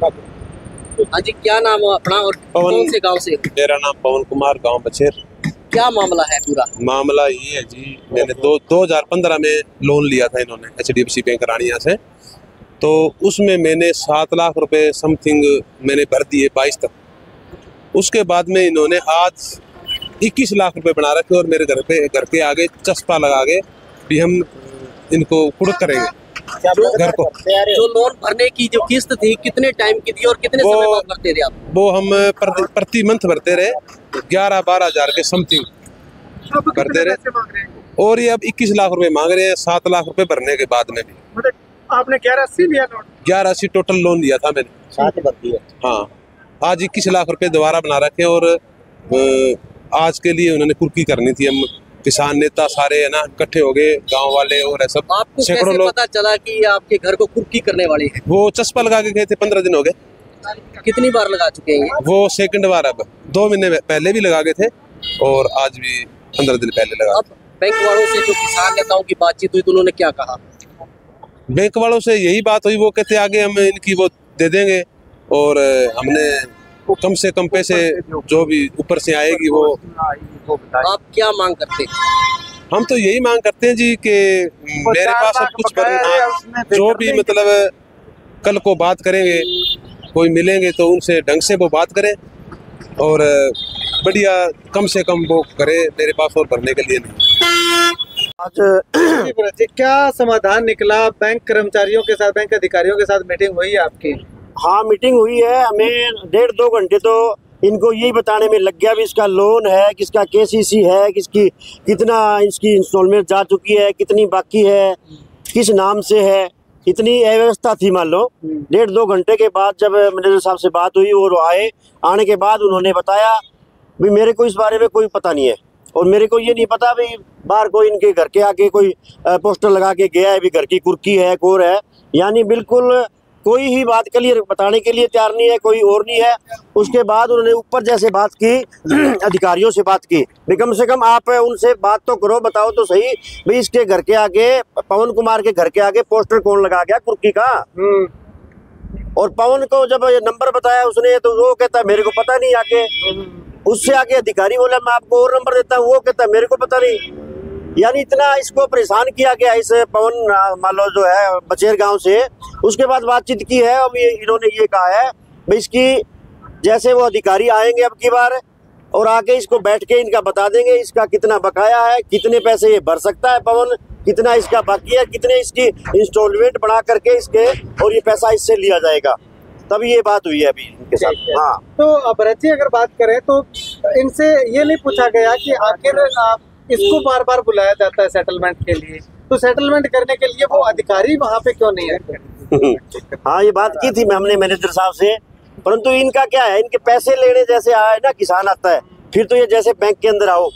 हाँ जी, क्या नाम है अपना और कौन से गांव से? मेरा नाम पवन कुमार, गांव बछेर। क्या मामला है पूरा? मामला ये है जी, मैंने 2015 में लोन लिया था इन्होंने HDFC बैंक रानिया से। तो उसमें मैंने 7 लाख रुपए समथिंग मैंने भर दिए 22 तक। उसके बाद में इन्होंने आज 21 लाख रुपए बना रखे और मेरे घर के आगे चस्पा लगा के भी हम इनको कुड़क करेंगे घर को। जो लोन भरने की जो किस्त थी कितने टाइम की थी और कितने समय बाद भरते थे आप? वो हम प्रति मंथ भरते रहे, 11-12 हजार के समथिंग भरते रहे। और ये अब 21 लाख रुपए मांग रहे हैं 7 लाख रुपए भरने के बाद में भी। मतलब आपने 1180 लिया लोन? 1180 टोटल लोन लिया था मैंने। 7 भर दिए। हाँ, आज 21 लाख रुपए दोबारा बना रखे और आज के लिए उन्होंने कुर्की करनी थी। हम किसान नेता सारे है ना इकट्ठे हो गए, गांव वाले और ऐसा। आपको कैसे पता चला कि आपके घर को कुर्की करने वाली है? वो चस्पा लगा के गए थे, 15 दिन हो गए। कितनी बार लगा चुके हैं? वो सेकंड बार, अब 2 महीने पहले भी लगा गए थे और आज भी 15 दिन पहले लगा। अब बैंक वालों से जो किसान नेताओं की बातचीत हुई तो उन्होंने क्या कहा? बैंक वालों से यही बात हुई, वो कहते आगे हम इनकी वो दे देंगे और हमने कम से कम पैसे जो भी ऊपर से आएगी वो। आप क्या मांग करते हैं? हम तो यही मांग करते हैं जी कि मेरे पास अब कुछ जो भी मतलब कल को बात करेंगे, कोई मिलेंगे तो उनसे ढंग से वो बात करें और बढ़िया कम से कम वो करे मेरे पास और भरने के लिए नहीं। आज क्या समाधान निकला? बैंक कर्मचारियों के साथ, बैंक अधिकारियों के साथ मीटिंग हुई है आपकी? हाँ, मीटिंग हुई है। हमें 1.5-2 घंटे तो इनको यही बताने में लग गया भी इसका लोन है, किसका KCC है, किसकी कितना इसकी इंस्टॉलमेंट जा चुकी है, कितनी बाकी है, किस नाम से है। इतनी अव्यवस्था थी। मान लो 1.5-2 घंटे के बाद जब मैनेजर साहब से बात हुई और आने के बाद उन्होंने बताया भी मेरे को इस बारे में कोई पता नहीं है और मेरे को ये नहीं पता भी बाहर कोई इनके घर के आगे कोई पोस्टर लगा के गया है भी घर की कुर्की है, कोर है। यानी बिल्कुल कोई ही बात क्लियर बताने के लिए तैयार नहीं है, कोई और नहीं है। उसके बाद उन्होंने ऊपर जैसे बात की अधिकारियों से बात की भी कम से कम आप उनसे बात तो करो, बताओ तो सही भी इसके घर के आगे, पवन कुमार के घर के आगे पोस्टर कौन लगा गया कुर्की का। और पवन को जब ये नंबर बताया उसने तो वो कहता मेरे को पता नहीं। आगे उससे आगे अधिकारी बोला मैं आपको और नंबर देता हूँ, वो कहता मेरे को पता नहीं। यानी इतना इसको परेशान किया गया इस पवन मान लो जो है बछेर गांव से। उसके बाद बातचीत की है और इन्होंने ये कहा है भाई इसकी जैसे वो अधिकारी आएंगे अब की बार और आके इसको बैठ के इनका बता देंगे इसका कितना बकाया है, कितने पैसे ये भर सकता है पवन, कितना इसका बाकी है, कितने इसकी इंस्टॉलमेंट बना करके इसके और ये पैसा इससे लिया जाएगा। तभी ये बात हुई है अभी इनके साथ। हाँ, तो भरत जी अगर बात करें तो इनसे ये नहीं पूछा गया कि आखिर इसको बार बार बुलाया जाता है सेटलमेंट के लिए, तो सेटलमेंट करने के लिए वो अधिकारी वहाँ पे क्यों नहीं है? हाँ, ये बात की थी हमने मैनेजर साहब से, परंतु इनका क्या है, इनके पैसे लेने जैसे आए ना किसान आता है फिर तो ये जैसे बैंक के अंदर आओ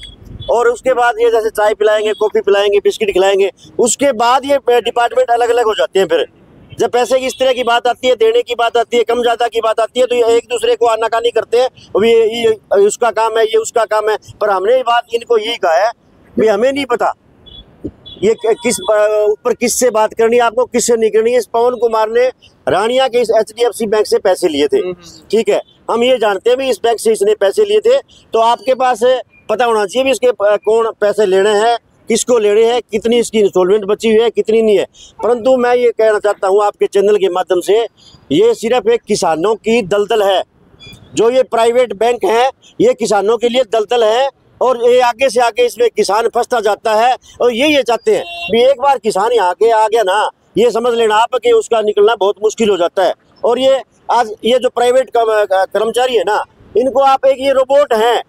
और उसके बाद ये जैसे चाय पिलाएंगे, कॉफी पिलाएंगे, बिस्किट खिलाएंगे, उसके बाद ये डिपार्टमेंट अलग अलग हो जाते हैं। फिर जब पैसे की इस तरह की बात आती है, देने की बात आती है, कम ज्यादा की बात आती है तो ये एक दूसरे को आनाकानी करते हैं, ये उसका काम है, ये उसका काम है। पर हमने ये बात इनको यही कहा है भी हमें नहीं पता ये किस ऊपर किससे बात करनी है, आपको किससे नहीं करनी है। इस पवन कुमार ने रानिया के इस HDFC बैंक से पैसे लिए थे, ठीक है, हम ये जानते हैं भी इस बैंक से इसने पैसे लिए थे, तो आपके पास पता होना चाहिए भी इसके कौन पैसे लेने हैं, किसको लेने हैं, कितनी इसकी इंस्टॉलमेंट बची हुई है, कितनी नहीं है। परंतु मैं ये कहना चाहता हूँ आपके चैनल के माध्यम से, ये सिर्फ एक किसानों की दलदल है। जो ये प्राइवेट बैंक है ये किसानों के लिए दलदल है और ये आगे से आगे इसमें किसान फंसता जाता है। और ये चाहते हैं भी एक बार किसान यहाँ के आ गया ना, ये समझ लेना आप कि उसका निकलना बहुत मुश्किल हो जाता है। और ये आज ये जो प्राइवेट कर्मचारी है ना, इनको आप एक ये रोबोट हैं,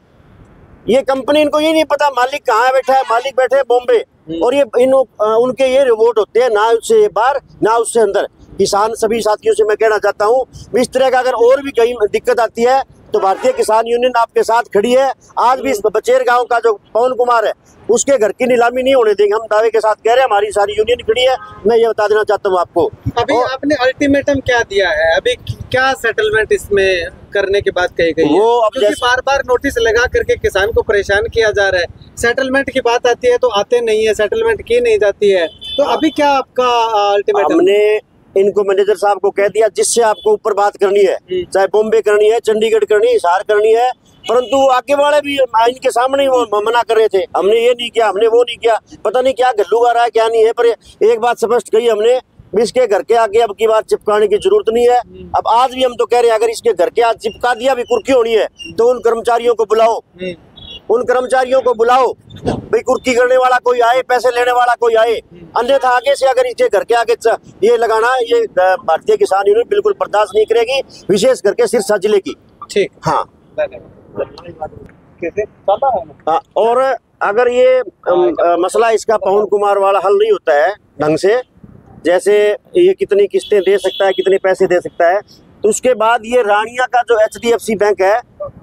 ये कंपनी इनको ये नहीं पता मालिक कहाँ बैठा है, मालिक बैठे हैं बॉम्बे और ये उनके ये रोबोट होते हैं, ना उससे बाहर ना उससे अंदर। किसान सभी साथियों से मैं कहना चाहता हूँ इस तरह का अगर और भी कहीं दिक्कत आती है तो भारतीय किसान यूनियन आपके साथ खड़ी है। आज भी इस बछेर गांव का जो पवन कुमार है उसके घर की नीलामी नहीं होने देंगे, हम दावे के साथ कह रहे हैं, हमारी सारी यूनियन खड़ी है। मैं ये बता देना चाहता हूँ आपको। अभी आपने अल्टीमेटम क्या दिया है, अभी क्या सेटलमेंट इसमें करने की बात कही गई है? वो अब क्योंकि बार बार नोटिस लगा करके किसान को परेशान किया जा रहा है, सेटलमेंट की बात आती है तो आते नहीं है, सेटलमेंट की नहीं जाती है, तो अभी क्या आपका अल्टीमेटम? हमने इनको मैनेजर साहब को कह दिया जिससे आपको ऊपर बात करनी है, चाहे बॉम्बे करनी है, चंडीगढ़ करनी है, हिसार करनी है, परंतु आगे वाले भी इनके सामने वो मना कर रहे थे। हमने ये नहीं किया, हमने वो नहीं किया, पता नहीं क्या गल्लू आ रहा है क्या नहीं है। पर एक बात स्पष्ट कही हमने, इसके घर के आगे अब की बार चिपकाने की जरूरत नहीं है। अब आज भी हम तो कह रहे हैं अगर इसके घर के आज चिपका दिया भी कुर्की होनी है तो उन कर्मचारियों को बुलाओ, उन कर्मचारियों को बुलाओ, भाई कुर्की करने वाला कोई आए, पैसे लेने वाला कोई आए, अन्यथा आगे से अगर इसके घर के आगे ये लगाना, ये भारतीय किसान यूनियन बिल्कुल बर्दाश्त नहीं करेगी, विशेष करके सिरसा जिले की। ठीक, हाँ। हाँ, और अगर ये मसला इसका पवन कुमार वाला हल नहीं होता है ढंग से, जैसे ये कितनी किस्तें दे सकता है, कितने पैसे दे सकता है, तो उसके बाद ये रानिया का जो HDFC बैंक है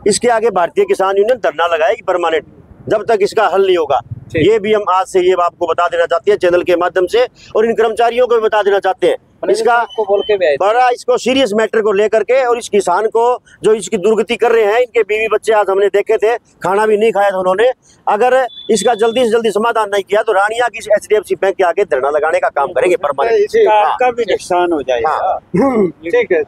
इसके आगे भारतीय किसान यूनियन धरना लगाएगी परमानेंट, जब तक इसका हल नहीं होगा। ये भी हम आज से ये आपको बता देना चाहते हैं चैनल के माध्यम से, और इन कर्मचारियों को भी बता देना चाहते हैं इसका बोल के बड़ा इसको सीरियस मैटर को लेकर के, और इस किसान को जो इसकी दुर्गति कर रहे हैं, इनके बीवी बच्चे आज हमने देखे थे, खाना भी नहीं खाया था उन्होंने। अगर इसका जल्दी से जल्दी समाधान नहीं किया तो रानिया की HDFC बैंक के आगे धरना लगाने का काम करेंगे परमानेंट। आपका भी नुकसान हो जाएगा। ठीक है,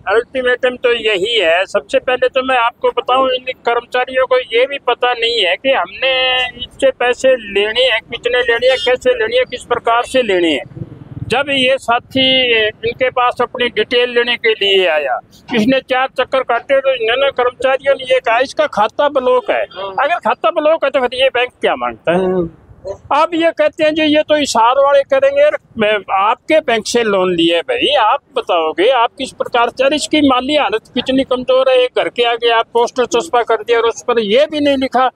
अल्टीमेटम तो यही है। सबसे पहले तो मैं आपको बताऊं, इन कर्मचारियों को ये भी पता नहीं है कि हमने इससे पैसे लेने हैं, कितने लेने हैं, कैसे लेने हैं, किस प्रकार से लेने हैं। जब ये साथी इनके पास अपनी डिटेल लेने के लिए आया, इसने 4 चक्कर काटे तो इन्होंने कर्मचारियों ने ये कहा इसका खाता ब्लॉक है। अगर खाता ब्लॉक है तो फिर ये बैंक क्या मांगता है? अब ये कहते हैं जी ये तो इशार वाले करेंगे, आपके बैंक से लोन लिए भाई, आप बताओगे आप किस प्रकार से, इसकी माली हालत कितनी कमजोर है। एक घर के आगे आप पोस्टर चस्पा कर दिया और उस पर यह भी नहीं लिखा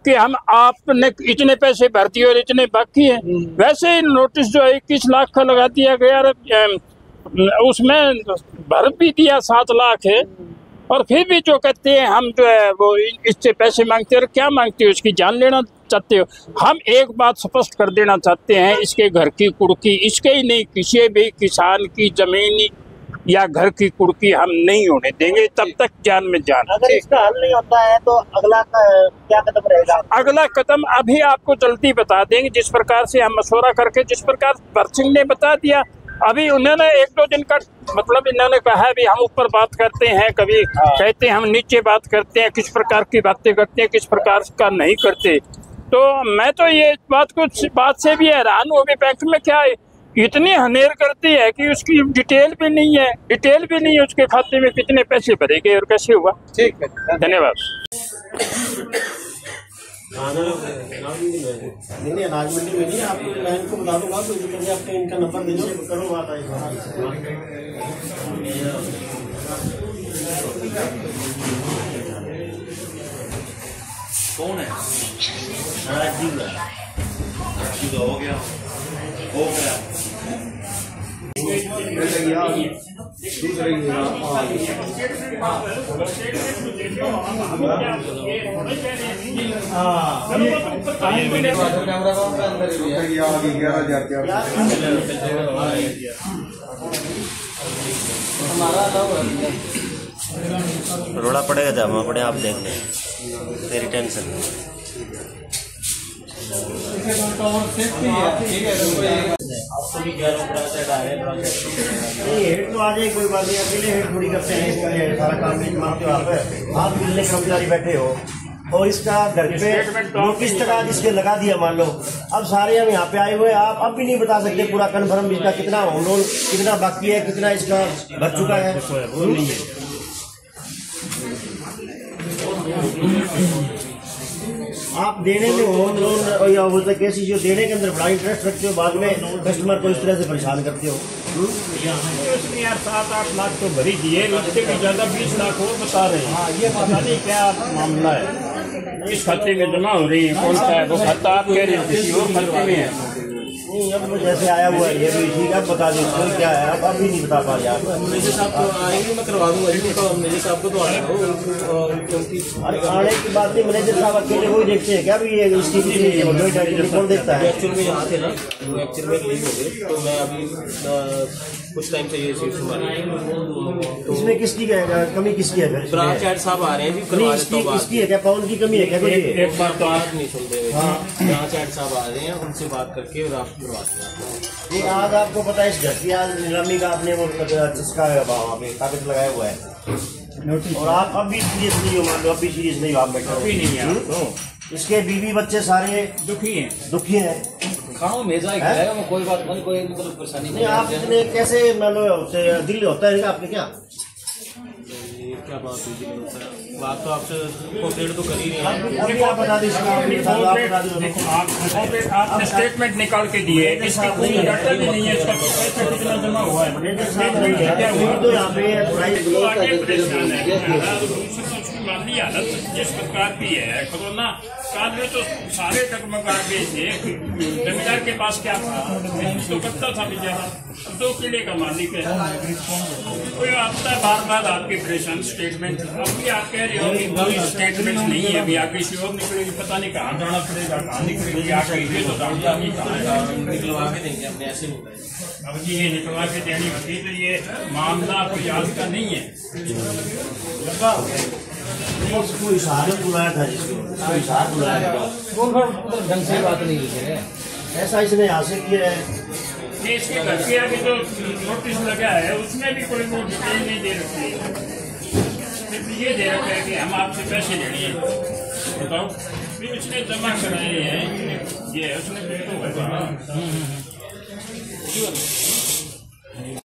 कि हम आपने इतने पैसे भर दिए और इतने बाकी हैं। वैसे ही नोटिस जो है 21 लाख का लगा दिया गया, उसमें भर भी दिया 7 लाख है, और फिर भी जो कहते हैं हम जो है वो इससे पैसे मांगते हैं। और क्या मांगते हो? इसकी जान लेना चाहते हो? हम एक बात स्पष्ट कर देना चाहते हैं, इसके घर की कुर्की, इसके ही नहीं किसी भी किसान की जमीन या घर की कुर्की हम नहीं होने देंगे तब तक जान में जान। अगर इसका हल नहीं होता है तो अगला क्या कदम रहेगा? अगला कदम अभी आपको जल्दी बता देंगे, जिस प्रकार से हम मशवरा करके, जिस प्रकार भरत सिंह ने बता दिया। अभी उन्होंने 1-2 दिन का मतलब इन्होंने कहा भी हम ऊपर बात करते हैं, कभी कहते हैं हम नीचे बात करते हैं, किस प्रकार की बातें करते हैं, किस प्रकार का नहीं करते। तो मैं तो ये बात से भी हैरान हूँ, बैंक में क्या है इतनी हनेर करती है कि उसकी डिटेल भी नहीं है, डिटेल भी नहीं है उसके खाते में कितने पैसे भरे गए और कैसे हुआ। ठीक है, धन्यवाद। नहीं, अनाज मंडी में नहीं, आपको लाइन को बता दूंगा, तो आपको इनका नंबर दे दो, करो बात आई। कौन है? हो गया, हो गया। रोड़ा पड़ेगा जब हम अपने आप देख लें, तेरी टेंशन हेड तो आ जाए, कोई बात नहीं, अकेले हेड थोड़ी करते हैं, सारा काम भी मानते हो आप मिलने कर्मचारी बैठे हो, और इसका घर पे नोटिस तक आज इसके लगा दिया मान लो। अब सारे हम यहाँ पे आए हुए, आप अब भी नहीं बता सकते पूरा कन्फर्म इसका कितना होम लोन कितना बाकी है, कितना इसका भर चुका है। आप देने में होम लोन या वो कैसी जो देने के अंदर बड़ा इंटरेस्ट रखते हो, बाद में कस्टमर को इस तरह से परेशान करते हो। यार 7-8 लाख तो भरी दिए, लगते भी ज्यादा 20 लाख और बता रहे हैं। हाँ, ये पता नहीं क्या मामला है, इस खाते में जमा हो रही है, कौन सा है वो खाता? आप कह रहे हो किसी और खाते में है। नहीं, अब जैसे आया हुआ है ये भी ठीक है, बता दो क्या है, आप अभी नहीं बता पा रहे आप। मैनेजर साहब तो आएंगे, मैं करवा दूंगा जी, तो मैनेजर साहब को तो आना हो, क्योंकि आने की बात नहीं, मैनेजर साहब अकेले वही देखते हैं क्या भी ये इसकी कौन देखता है? एक्चुअल में यहाँ थे ना, वो एक्चुअल में लीव हो गए, तो मैं अभी कुछ टाइम से ये चीज संभाली। इसमें किसकी कमी किसकी है? ब्रांच हेड साहब आ रहे हैं, भी करवा देता हूँ बात। इसकी है क्या? पाउंड की कमी है क्या? कोई एक बार तो आप नहीं सुनते। ब्रांच हेड साहब आ रहे हैं, उनसे बात करके और आप करवाते हैं। नहीं, आज आपको पता है इस घर की आज नीलामी का आपने वो जिसका वहाँ पे कागज लगाया हुआ है, और आप अब भी सीरियस नहीं हो, मान लो अब भी सीरियस नहीं हो, आप बैठे अभी नहीं है। इसके बीवी बच्चे सारे दुखी हैं। खाओ मेजा ही खिलाएगा, वो कोई बात नहीं, कोई मतलब परेशानी नहीं। आपने कैसे मान लो दिल होता है आपने क्या? क्या बात हुई? बात तो आपसे कोऑपरेट तो कर ही नहीं है। अभी आप बता दीजिए। आपने स्टेटमेंट निकाल के दिए, इसका कोई डाटा भी नहीं है, इसका पैसा कितना जमा हुआ है। तो यहाँ पे परेशान है। मामली हालत जिस प्रकार की है, कोरोना काल में तो सारे डगमगा गए थे। जमींदार के पास क्या था? तो करता था बेचारा, 2 किले का मालिक है। कोई आता है बार बार आपके परेशान स्टेटमेंट। अभी आप कह रहे हो कि कोई स्टेटमेंट नहीं है, अभी आगे किसी और निकलेगी, पता नहीं कहाँ जाना पड़ेगा, कहाँ निकलेगी आगे, ये तो जानता नहीं कहाँ निकलवा के देंगे अपने, ऐसे नहीं। अब जी ये निकलवा के देनी होती, तो ये मामला कोई आज का नहीं है। इसको इशारे बुलाया था, जिसको इशारा बुलाया था, ढंग से बात नहीं लिखे है। ऐसा इसने यहाँ से किया है। इसके घर के आगे जो नोटिस लगा है उसमें भी कोई वो डिटेल नहीं दे रखी है, सिर्फ ये दे रखा है कि हम आपसे पैसे लेने हैं। बताओ, फिर उसने जमा कराए हैं, ये उसने